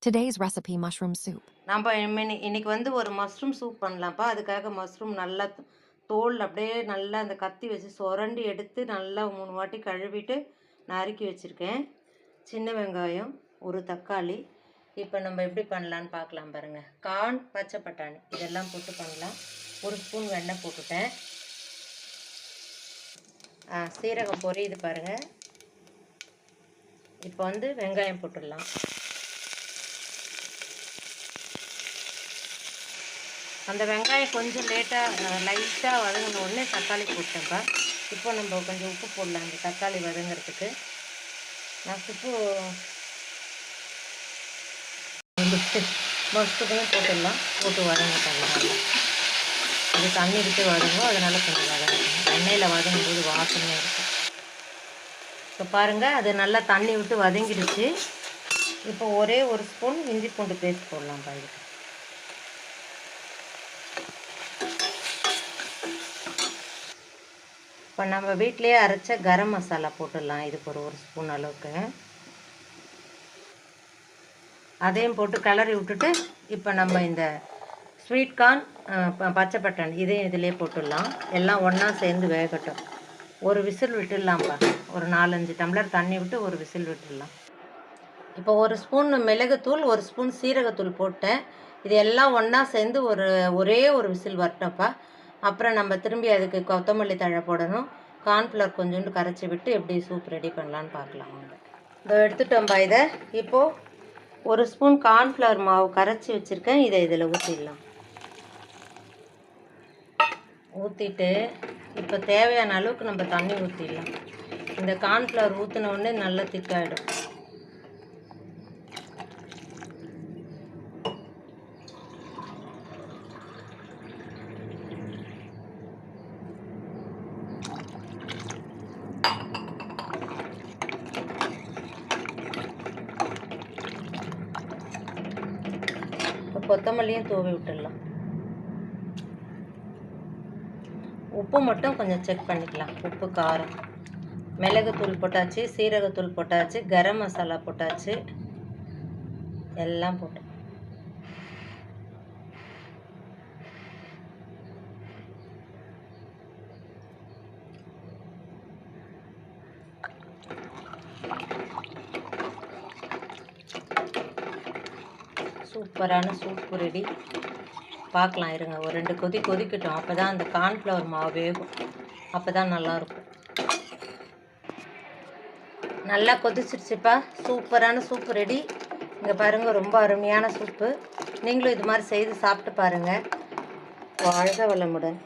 Today's recipe, mushroom soup. நம்ம இன்னைக்கு வந்து ஒரு மஷ்ரூம் சூப் பண்ணலாம்ப்பா. அதுக்காக மஷ்ரூம் நல்லா தோல் அப்படியே நல்லா அந்த கத்தி வச்சு சுரண்டி எடுத்து நல்லா 3 வாட்டி கழுவிட்டு நறுக்கி வச்சுருக்கேன். சின்ன வெங்காயம், ஒரு தக்காளி. இப்போ நம்ம எப்படி பண்ணலான்னு பார்க்கலாம் பாருங்கள். கார்ன், பச்சை பட்டாணி இதெல்லாம் போட்டு பண்ணலாம். 1 ஸ்பூன் வெண்ணெய் போட்டுட்டேன். சீரகம் பொரியுது பாருங்கள். இப்போ வந்து வெங்காயம் போட்டுடலாம். அந்த வெங்காயம் கொஞ்சம் லைட்டாக வதங்கின உடனே தக்காளி போட்டேன்ப்பா. இப்போ நம்ம கொஞ்சம் உப்பு போடலாம் அந்த தக்காளி வதங்கிறதுக்கு. நான் உப்பு மஸ்துக்கும் போட்டுடலாம். போட்டு வதங்கிட்டாங்க. அது தண்ணி விட்டு வதங்கும், அதனால் கொஞ்சம் வதங்கணும். எண்ணெயில் வதங்கும்போது வாசனையாக இருக்கும். இப்போ பாருங்கள், அது நல்லா தண்ணி விட்டு வதங்கிடுச்சு. இப்போ ஒரே 1 ஸ்பூன் இஞ்சி பூண்டு பேஸ்ட் போடலாம் பாருங்க. இப்போ நம்ம வீட்டிலேயே அரைச்ச கரம் மசாலா போட்டுடலாம். இதுக்கு ஒரு ஸ்பூன் அளவுக்கு அதையும் போட்டு கிளறி விட்டுட்டு, இப்போ நம்ம இந்த ஸ்வீட் கார்ன், பச்சை பட்டாணி இதையும் இதிலே போட்டுடலாம். எல்லாம் ஒன்றா சேர்ந்து வேகட்டும். ஒரு விசில் விட்டுடலாம்ப்பா. ஒரு 4-5 டம்ளர் தண்ணி விட்டு ஒரு விசில் விட்டுடலாம். இப்போ 1 ஸ்பூன் மிளகுத்தூள், 1 ஸ்பூன் சீரகத்தூள் போட்டேன். இது எல்லாம் ஒன்றா சேர்ந்து ஒரே ஒரு விசில் வரட்டப்பா. அப்புறம் நம்ம திரும்பி அதுக்கு கொத்தமல்லி தழை போடணும். கார்ன்ஃப்ளவர் கொஞ்சோண்டு கரைச்சி விட்டு எப்படி சூப் ரெடி பண்ணலான்னு பார்க்கலாம். இதோ எடுத்துட்டோம்பா. இதை இப்போது 1 ஸ்பூன் கார்ன்ஃப்ளவர் மாவு கரைச்சி வச்சுருக்கேன். இதை இதில் ஊற்றிடலாம். ஊற்றிட்டு இப்போ தேவையான அளவுக்கு நம்ம தண்ணி ஊற்றிடலாம். இந்த கார்ன்ஃப்ளவர் ஊற்றின உடனே நல்லா திக்காகிடும். கொத்தமல்லியும் தூவி விட்டுடலாம். உப்பு மட்டும் கொஞ்சம் செக் பண்ணிக்கலாம். உப்பு, காரம், மிளகுத்தூள் போட்டாச்சு, சீரகத்தூள் போட்டாச்சு, கரம் மசாலா போட்டாச்சு, எல்லாம் போட்டு சூப்பரான சூப்பு ரெடி. பார்க்கலாம் இருங்க. ஒரு 2 கொதி கொதிக்கட்டும். அப்போ தான் அந்த கார்ன்ஃப்ளவர் மாவு வேகும். அப்போ தான் நல்லாயிருக்கும். நல்லா கொதிச்சிருச்சுப்பா. சூப்பரான சூப்பு ரெடி. இங்கே பாருங்கள், ரொம்ப அருமையான சூப்பு. நீங்களும் இது மாதிரி செய்து சாப்பிட்டு பாருங்கள். வாழ்க வளமுடன்.